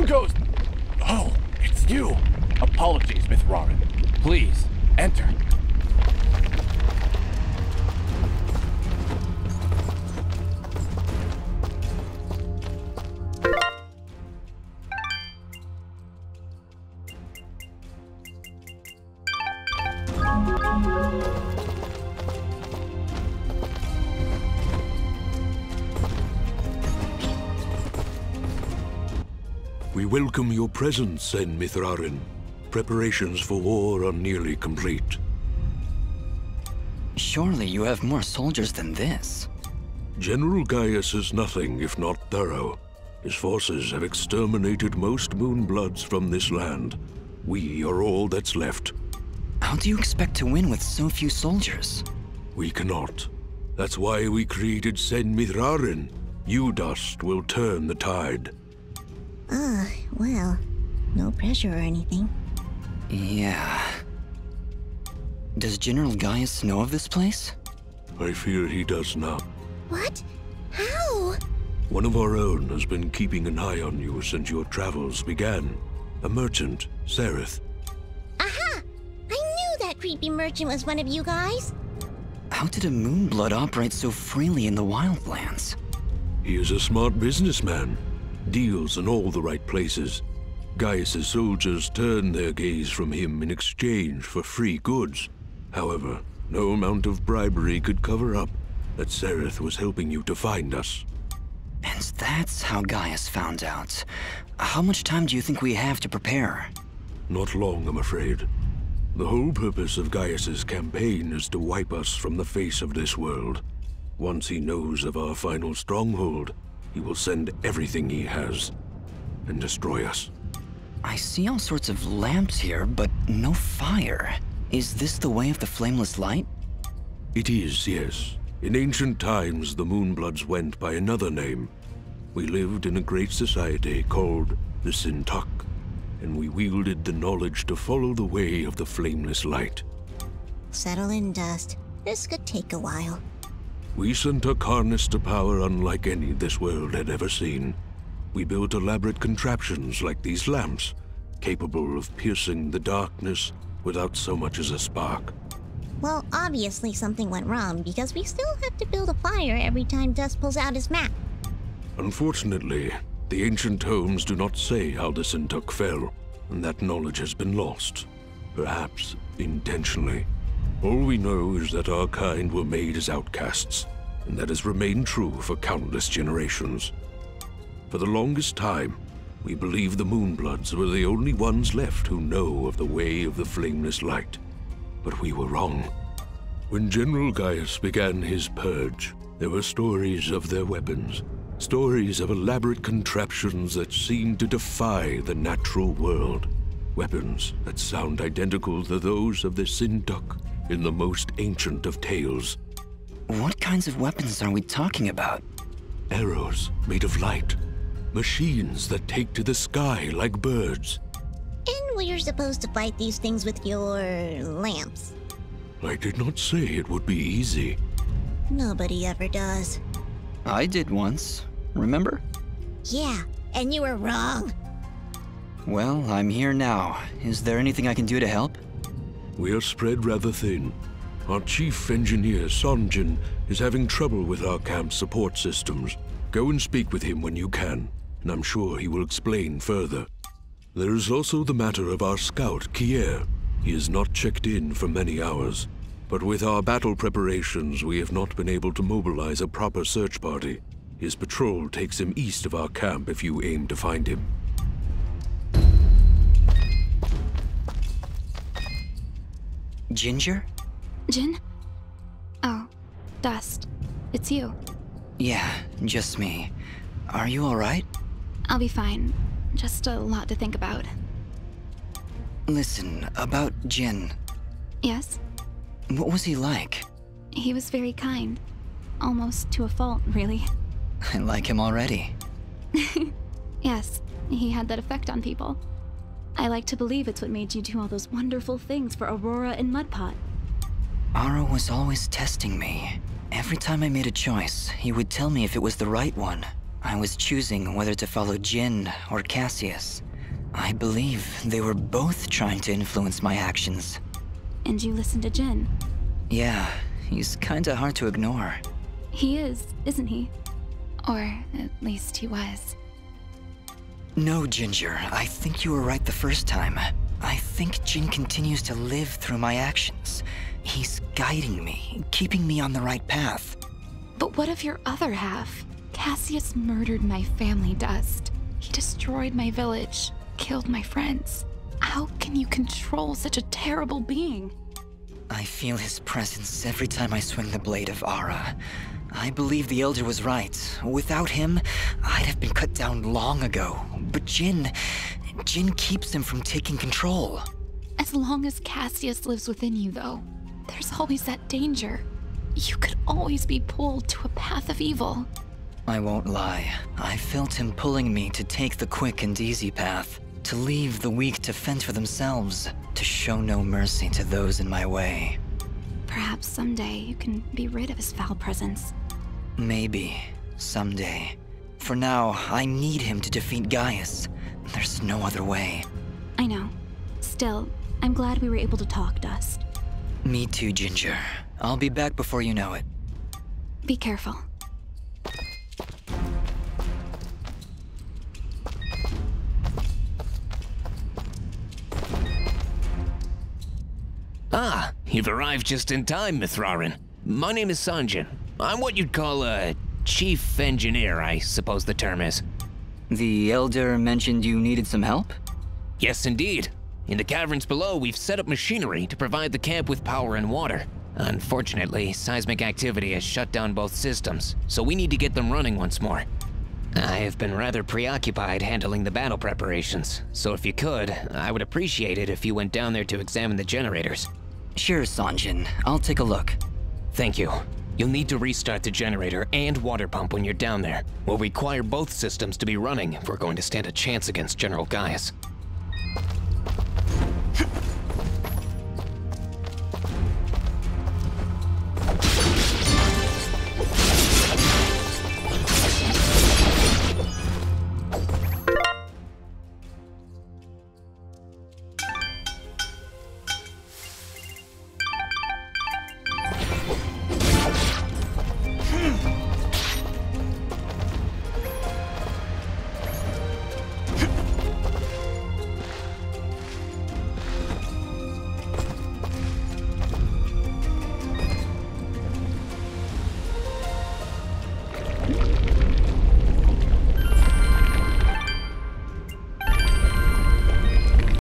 goes... Oh, it's you. Apologies, Mithrarin. Please, enter. We welcome your presence, Sen Mithrarin. Preparations for war are nearly complete. Surely you have more soldiers than this. General Gaius is nothing if not thorough. His forces have exterminated most Moonbloods from this land. We are all that's left. How do you expect to win with so few soldiers? We cannot. That's why we created Sen Mithrarin. You dust will turn the tide. Well, no pressure or anything. Yeah. Does General Gaius know of this place? I fear he does not. What? How? One of our own has been keeping an eye on you since your travels began. A merchant, Sereth. Aha! I knew that creepy merchant was one of you guys. How did a Moonblood operate so freely in the wildlands? He is a smart businessman. Deals in all the right places. Gaius's soldiers turn their gaze from him in exchange for free goods. However, no amount of bribery could cover up that Sereth was helping you to find us. And that's how Gaius found out. How much time do you think we have to prepare? Not long, I'm afraid. The whole purpose of Gaius's campaign is to wipe us from the face of this world. Once he knows of our final stronghold, he will send everything he has and destroy us. I see all sorts of lamps here, but no fire. Is this the way of the flameless light? It is, yes. In ancient times, the Moonbloods went by another name. We lived in a great society called the Sintuck, and we wielded the knowledge to follow the way of the flameless light. Settle in, Dust. This could take a while. We Sintuck harnessed a power unlike any this world had ever seen. We built elaborate contraptions like these lamps, capable of piercing the darkness without so much as a spark. Well, obviously something went wrong, because we still have to build a fire every time Dust pulls out his map. Unfortunately, the ancient tomes do not say how the Sintuck fell, and that knowledge has been lost. Perhaps intentionally. All we know is that our kind were made as outcasts, and that has remained true for countless generations. For the longest time, we believed the Moonbloods were the only ones left who know of the way of the flameless light. But we were wrong. When General Gaius began his purge, there were stories of their weapons, stories of elaborate contraptions that seemed to defy the natural world. Weapons that sound identical to those of the Sintuck in the most ancient of tales. What kinds of weapons are we talking about? Arrows made of light. Machines that take to the sky like birds. And we're supposed to fight these things with your lamps. I did not say it would be easy. Nobody ever does. I did once, remember? Yeah, and you were wrong. Well, I'm here now. Is there anything I can do to help? We are spread rather thin. Our chief engineer, Sonjin, is having trouble with our camp's support systems. Go and speak with him when you can, and I'm sure he will explain further. There is also the matter of our scout, Kier. He has not checked in for many hours, but with our battle preparations, we have not been able to mobilize a proper search party. His patrol takes him east of our camp if you aim to find him. Ginger? Jin? Oh, Dust. It's you. Yeah, just me. Are you alright? I'll be fine. Just a lot to think about. Listen, about Jin. Yes? What was he like? He was very kind. Almost to a fault, really. I like him already. Yes, he had that effect on people. I like to believe it's what made you do all those wonderful things for Aurora and Mudpot. Aro was always testing me. Every time I made a choice, he would tell me if it was the right one. I was choosing whether to follow Jin or Cassius. I believe they were both trying to influence my actions. And you listened to Jin? Yeah, he's kinda hard to ignore. He is, isn't he? Or at least he was. No, Ginger, I think you were right the first time. I think Jin continues to live through my actions. He's guiding me, keeping me on the right path. But what of your other half? Cassius murdered my family, Dust. He destroyed my village, killed my friends. How can you control such a terrible being? I feel his presence every time I swing the blade of Ara. I believe the Elder was right. Without him, I'd have been cut down long ago. But Jin keeps him from taking control. As long as Cassius lives within you, though, there's always that danger. You could always be pulled to a path of evil. I won't lie. I felt him pulling me to take the quick and easy path, to leave the weak to fend for themselves, to show no mercy to those in my way. Perhaps someday you can be rid of his foul presence. Maybe. Someday. For now, I need him to defeat Gaius. There's no other way. I know. Still, I'm glad we were able to talk, Dust. Me too, Ginger. I'll be back before you know it. Be careful. Ah, you've arrived just in time, Mithrarin. My name is Sanjin. I'm what you'd call a chief engineer, I suppose the term is. The Elder mentioned you needed some help? Yes, indeed. In the caverns below, we've set up machinery to provide the camp with power and water. Unfortunately, seismic activity has shut down both systems, so we need to get them running once more. I have been rather preoccupied handling the battle preparations, so if you could, I would appreciate it if you went down there to examine the generators. Sure, Sanjin. I'll take a look. Thank you. You'll need to restart the generator and water pump when you're down there. We'll require both systems to be running if we're going to stand a chance against General Gaius.